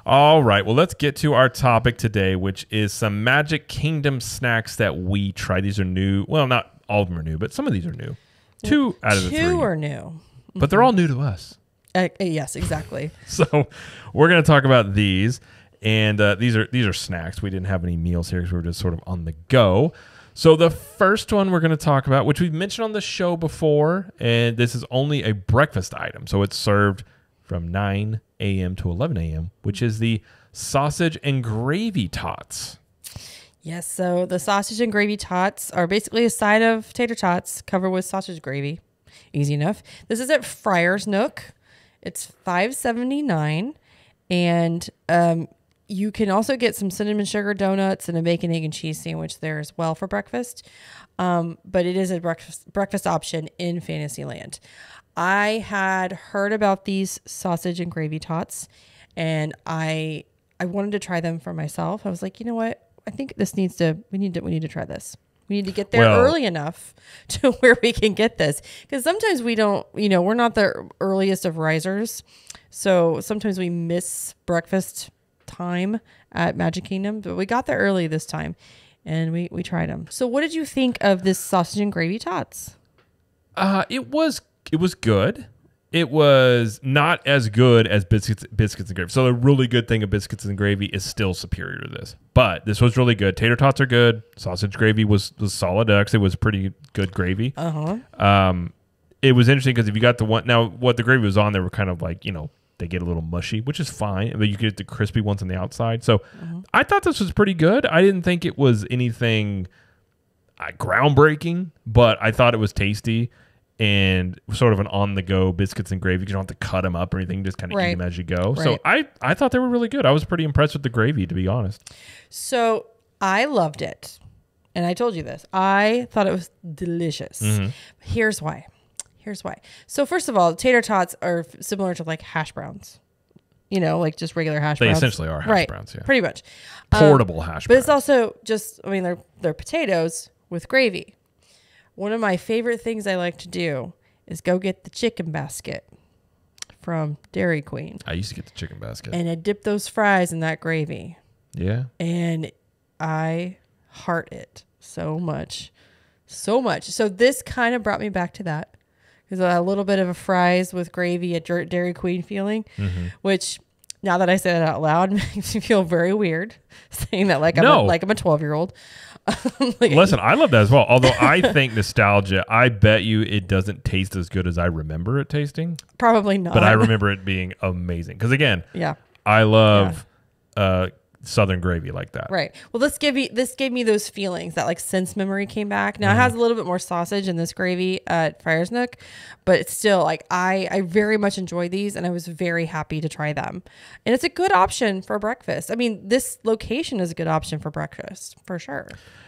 All right. Well, let's get to our topic today, which is some Magic Kingdom snacks that we tried. These are new. Well, not all of them are new, but some of these are new. Two out of the three. Two are new. But they're all new to us. Yes, exactly. So we're going to talk about these. And these are snacks. We didn't have any meals here because we were just sort of on the go. So the first one we're going to talk about, which we've mentioned on the show before, and this is only a breakfast item. So it's served from 9 a.m. to 11 a.m., which is the sausage and gravy tots. Yes, so the sausage and gravy tots are basically a side of tater tots covered with sausage gravy. Easy enough. This is at Friar's Nook. It's $5.79, and you can also get some cinnamon sugar donuts and a bacon, egg, and cheese sandwich there as well for breakfast. But it is a breakfast option in Fantasyland. I had heard about these sausage and gravy tots, and I wanted to try them for myself. I was like, you know what? I think we need to try this. We need to get there early enough to where we can get this. Because sometimes we don't, we're not the earliest of risers. So sometimes we miss breakfast time at Magic Kingdom, but we got there early this time and we tried them. So what did you think of this sausage and gravy tots? It was good. It was not as good as biscuits and gravy. So the really good thing of biscuits and gravy is still superior to this. But this was really good. Tater tots are good. Sausage gravy was solid. Actually, it was pretty good gravy. It was interesting because if you got the one now, what the gravy was on, they were kind of like they get a little mushy, which is fine. But you get the crispy ones on the outside. So I thought this was pretty good. I didn't think it was anything groundbreaking, but I thought it was tasty. And sort of an on-the-go biscuits and gravy. You don't have to cut them up or anything. Just kind of eat them as you go. Right. So I thought they were really good. I was pretty impressed with the gravy, to be honest. So I loved it. And I told you this. I thought it was delicious. Here's why. So first of all, tater tots are similar to like hash browns. Like just regular hash browns. They essentially are hash browns, yeah. Pretty much. Portable hash browns. But it's also just, they're potatoes with gravy. One of my favorite things I like to do is go get the chicken basket from Dairy Queen. I used to get the chicken basket. And I dip those fries in that gravy. Yeah. And I heart it so much. So much. So this kind of brought me back to that. Because a little bit of a fries with gravy, a Dairy Queen feeling, which now that I say that out loud makes me feel very weird saying that like I'm a 12-year-old. Listen, I love that as well. Although I think nostalgia, I bet you it doesn't taste as good as I remember it tasting. Probably not. But I remember it being amazing. Because again, I love Southern gravy like that. Right. Well, this gave me those feelings that like sense memory came back. Now it has a little bit more sausage in this gravy at Friar's Nook, but it's still like I very much enjoy these and I was very happy to try them. And it's a good option for breakfast. I mean, this location is a good option for breakfast for sure.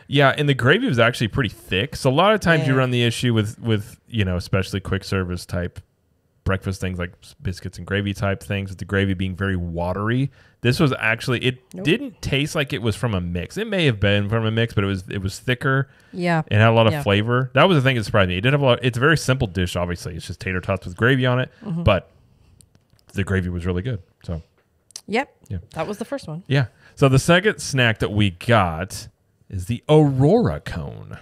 Yeah, and the gravy was actually pretty thick. So a lot of times you run the issue with especially quick service type breakfast things like biscuits and gravy type things with the gravy being very watery. This was actually didn't taste like it was from a mix. It may have been from a mix, but it was thicker. Yeah. It had a lot of flavor. That was the thing that surprised me. It didn't have a lot. It's a very simple dish, obviously. It's just tater tots with gravy on it, but the gravy was really good. So Yep. Yeah. That was the first one. Yeah. So the second snack that we got is the Aurora Cone.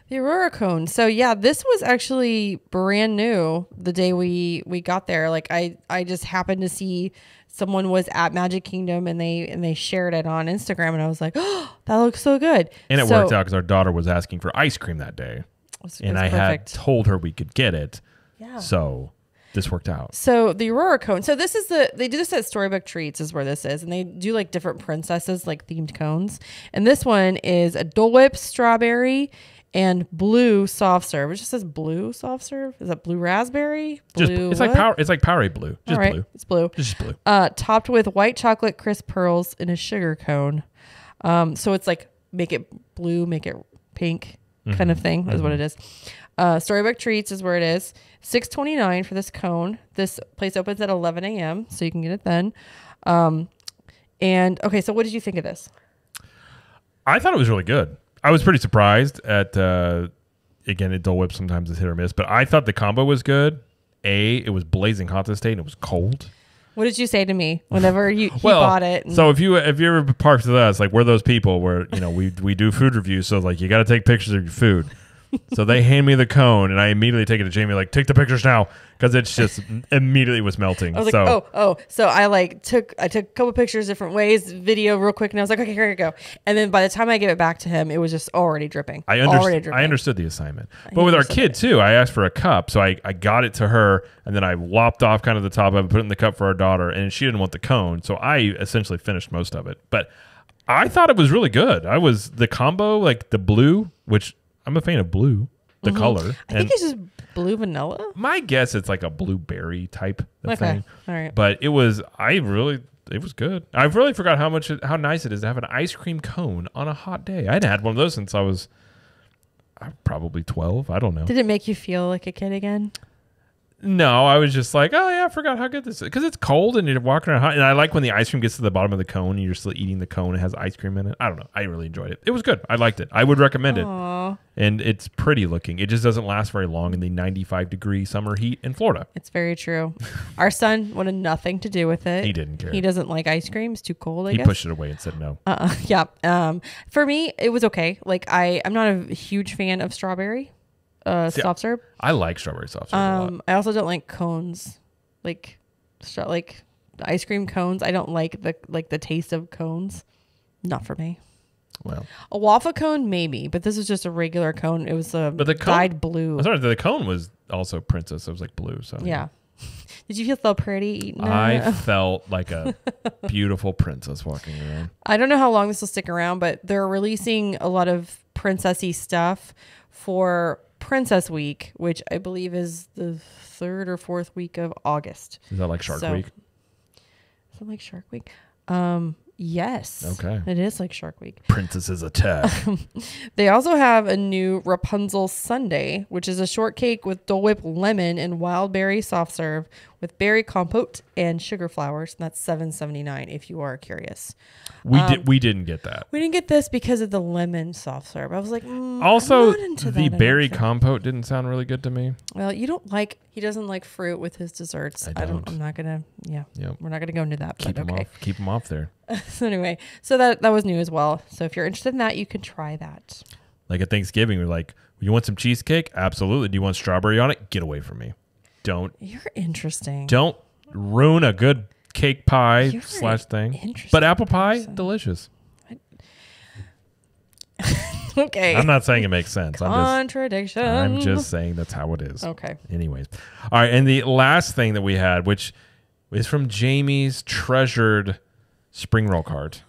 The Aurora Cone. So yeah, this was actually brand new the day we got there. Like I just happened to see someone was at Magic Kingdom and they shared it on Instagram and I was like, oh, that looks so good. And it worked out because our daughter was asking for ice cream that day. And I had told her we could get it. Yeah. So this worked out. So the Aurora Cone. So this is they do this at Storybook Treats is where this is. And they do like different princesses, like themed cones. And this one is a Dole Whip strawberry and blue soft serve. It just says blue soft serve. Is that blue raspberry? Blue, it's like Powerade blue. Just blue. It's blue. Just blue. Topped with white chocolate crisp pearls in a sugar cone. So it's like make it blue, make it pink kind of thing is what it is. Storybook Treats is where it is. $6.29 for this cone. This place opens at 11 a.m. so you can get it then. And okay, so what did you think of this? I thought it was really good. I was pretty surprised at, again, at Dole Whip sometimes it's hit or miss, but I thought the combo was good. It was blazing hot this day and it was cold. What did you say to me whenever you Well, bought it? so if you ever parked with us, like we're those people where we do food reviews, so like you got to take pictures of your food. So they hand me the cone, and I immediately take it to Jamie, like take the pictures now, because it's just immediately was melting. I was like, oh. So I took a couple pictures different ways, video real quick, and I was like, okay, here you go. And then by the time I gave it back to him, it was just already dripping. I understood the assignment. But with our kid too, I asked for a cup, so I got it to her, and then I lopped off kind of the top of it, put it in the cup for our daughter, and she didn't want the cone, so I essentially finished most of it. But I thought it was really good. The combo, like the blue, which I'm a fan of blue, the color. I think it's just blue vanilla. My guess it's like a blueberry type of thing. All right. But it was good. I really forgot how nice it is to have an ice cream cone on a hot day. I hadn't had one of those since I was probably 12. I don't know. Did it make you feel like a kid again? No, I was just like, oh yeah, I forgot how good this is, because it's cold and you're walking around hot. And I like when the ice cream gets to the bottom of the cone and you're still eating the cone. It has ice cream in it. I don't know. I really enjoyed it. It was good. I liked it. I would recommend Aww. it. And it's pretty looking. It just doesn't last very long in the 95-degree summer heat in Florida. It's very true. Our son wanted nothing to do with it. He didn't care. He doesn't like ice cream. It's too cold, I He guess. pushed it away and said no. Yeah. For me, it was okay. Like I'm not a huge fan of strawberry soft serve. I like strawberry soft serve a lot. I also don't like cones, like ice cream cones. I don't like the taste of cones. Not for me. Well, a waffle cone maybe, but this is just a regular cone. It was dyed blue. I'm sorry, the cone was also princess. It was like blue. So yeah. Did you feel so pretty eating it? I felt like a beautiful princess walking around. I don't know how long this will stick around, but they're releasing a lot of princessy stuff for Princess Week, which I believe is the 3rd or 4th week of August. Is that like Shark Week? Is it like Shark Week? Yes. Okay. It is like Shark Week. Princesses Attack. They also have a new Rapunzel Sundae, which is a shortcake with Dole Whip lemon and wild berry soft serve with berry compote and sugar flowers. And that's $7.79 if you are curious. We didn't get that. We didn't get this because of the lemon soft serve. I was like, also, I'm not into the that berry enough. compote didn't sound really good to me. Well, he doesn't like fruit with his desserts. I'm not going to, Yep. we're not going to go into that. Keep them off. Keep them off there. So anyway, so that was new as well. So if you're interested in that, you can try that. Like at Thanksgiving, we're like, you want some cheesecake? Absolutely. Do you want strawberry on it? Get away from me. You're interesting. Don't ruin a good cake pie / thing. Interesting But apple pie, person. delicious. Okay. I'm not saying it makes sense. Contradiction. I'm just saying that's how it is. Okay. Anyways. All right. And the last thing that we had, which is from Jamie's treasured spring roll cart.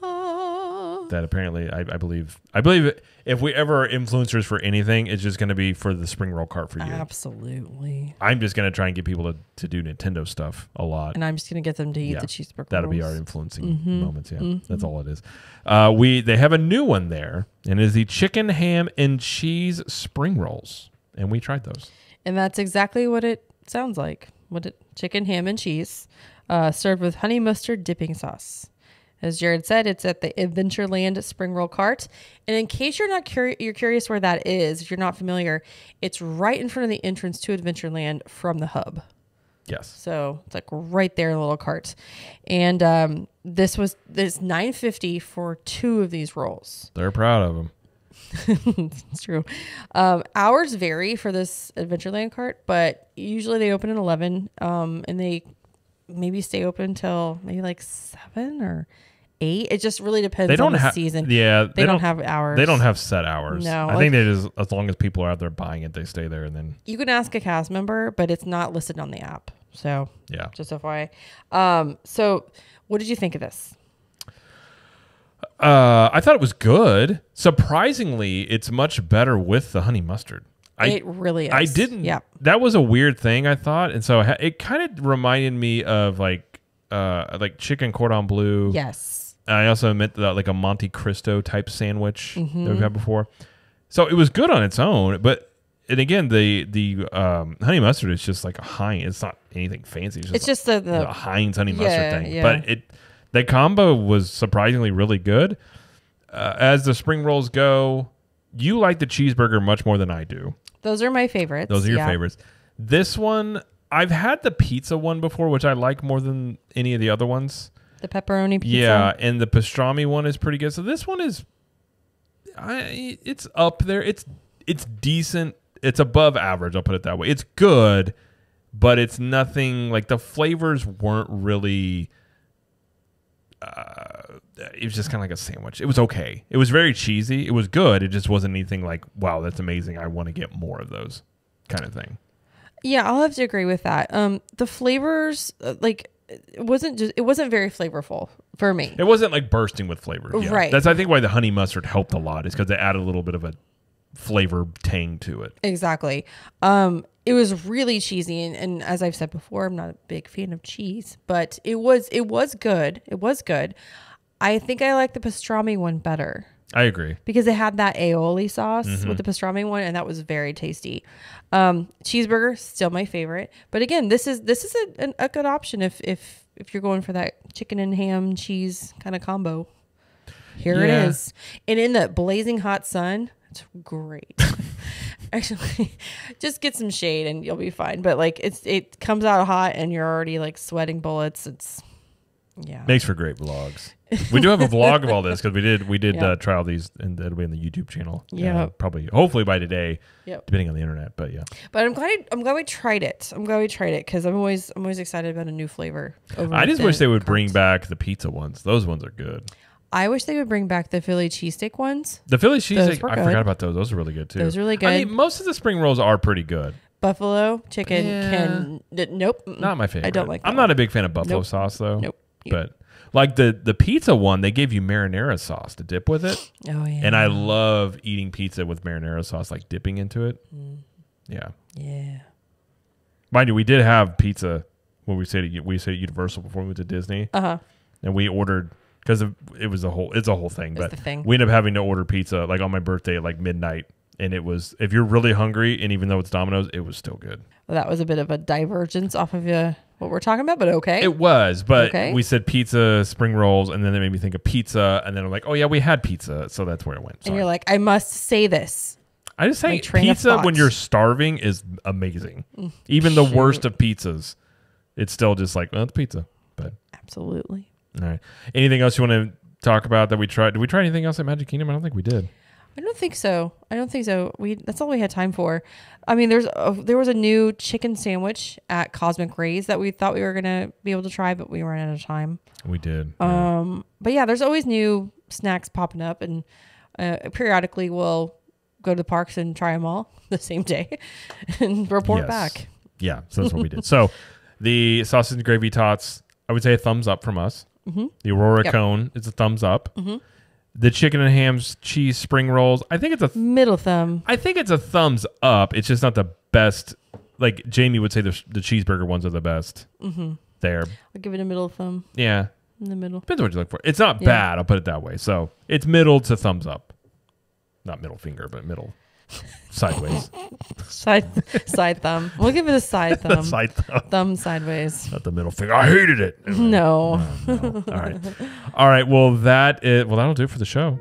That apparently, I believe if we ever are influencers for anything, it's just going to be for the spring roll cart for you. Absolutely. I'm just going to try and get people to do Nintendo stuff a lot. And I'm just going to get them to eat the cheeseburger. That'll be our rolls. influencing moments. Yeah, that's all it is. They have a new one there, and it is the chicken, ham, and cheese spring rolls, and we tried those. And that's exactly what it sounds like. Chicken, ham, and cheese, served with honey mustard dipping sauce. As Jared said, it's at the Adventureland Spring Roll Cart. And in case you're not you're curious where that is, if you're not familiar, it's right in front of the entrance to Adventureland from the hub. Yes. So it's like right there in a little cart. And there's $9.50 for 2 of these rolls. They're proud of them. It's true. Hours vary for this Adventureland cart, but usually they open at 11, and they maybe stay open till maybe like 7 or 8. It just really depends on the season. Yeah, they don't have hours. They don't have set hours. No, I think they just, as long as people are out there buying it, they stay there, and then you can ask a cast member, but it's not listed on the app. So yeah, just FYI. So what did you think of this? I thought it was good. Surprisingly, it's much better with the honey mustard. It really is. I didn't. Yeah. That was a weird thing, I thought, and so it kind of reminded me of like chicken cordon bleu. Yes. I also meant like a Monte Cristo type sandwich that we've had before. So it was good on its own, but and again the honey mustard is just like a Heinz. It's not anything fancy. It's just the Heinz honey mustard thing. Yeah. But the combo was surprisingly really good. As the spring rolls go, you like the cheeseburger much more than I do. Those are my favorites. Those are your favorites. This one, I've had the pizza one before, which I like more than any of the other ones. The pepperoni pizza. Yeah, and the pastrami one is pretty good. So this one is, it's up there. It's decent. It's above average. I'll put it that way. It's good, but it's nothing like the flavors weren't really. It was just kind of like a sandwich. It was okay. It was very cheesy. It was good. It just wasn't anything like, wow, that's amazing. I want to get more of those kind of thing. Yeah, I'll have to agree with that. The flavors, like, it wasn't very flavorful for me. It wasn't like bursting with flavor. Yeah. Right. That's, I think, why the honey mustard helped a lot is because it added a little bit of a flavor tang to it. Exactly. It was really cheesy, and as I've said before, I'm not a big fan of cheese, but it was good. It was good. I think I like the pastrami one better. I agree. Because it had that aioli sauce with the pastrami one, and that was very tasty. Cheeseburger, still my favorite. But again, this is a good option if you're going for that chicken and ham cheese kind of combo. Here it is. And in the blazing hot sun, it's great. Actually, just get some shade and you'll be fine. But like it comes out hot and you're already like sweating bullets. Makes for great vlogs. We do have a vlog of all this because we did try all these, and it'll be on the YouTube channel. Yeah, probably hopefully by today, depending on the internet. But yeah, but I'm glad we tried it. I'm glad we tried it because I'm always excited about a new flavor. I just wish they would bring back the pizza ones. Those ones are good. I wish they would bring back the Philly cheesesteak ones. The Philly cheesesteak, I forgot about those. Those are really good too. Those are really good. I mean, most of the spring rolls are pretty good. Buffalo chicken nope. Not my favorite. I don't like that. I'm not a big fan of buffalo sauce though. Nope. But like the pizza one, they gave you marinara sauce to dip with it. Oh yeah. And I love eating pizza with marinara sauce, like dipping into it. Yeah. Yeah. Mind you, we did have pizza when we stayed at Universal before we went to Disney. And we ordered because it's a whole thing. But we ended up having to order pizza like on my birthday at like midnight. And it was, if you're really hungry, and even though it's Domino's, it was still good. Well, that was a bit of a divergence off of what we're talking about, but okay. It was, but we said pizza, spring rolls, and then it made me think of pizza. And then I'm like, oh yeah, we had pizza. So that's where it went. Sorry. And you're like, I must say this. I just think pizza when you're starving is amazing. Even the worst of pizzas, it's still just like, well, it's pizza. But absolutely. All right. Anything else you want to talk about that we tried? Did we try anything else at Magic Kingdom? I don't think we did. I don't think so. That's all we had time for. I mean, there was a new chicken sandwich at Cosmic Rays that we thought we were gonna be able to try, but we ran out of time. We did. But yeah, there's always new snacks popping up, and periodically we'll go to the parks and try them all the same day and report back. Yeah, so that's what we did. So the sausage and gravy tots, I would say a thumbs up from us. The Aurora cone is a thumbs up. The chicken and ham cheese spring rolls, I think it's a middle thumb. I think it's a thumbs up. It's just not the best. Like Jamie would say, the cheeseburger ones are the best. There, I'll give it a middle thumb. Yeah, in the middle. Depends what you look for. It's not bad. I'll put it that way. So it's middle to thumbs up. Not middle finger, but middle. Sideways. Side thumb. We'll give it a side thumb. Side thumb. Thumb sideways. Not the middle finger. I hated it. No. All right. Well, that'll do it for the show.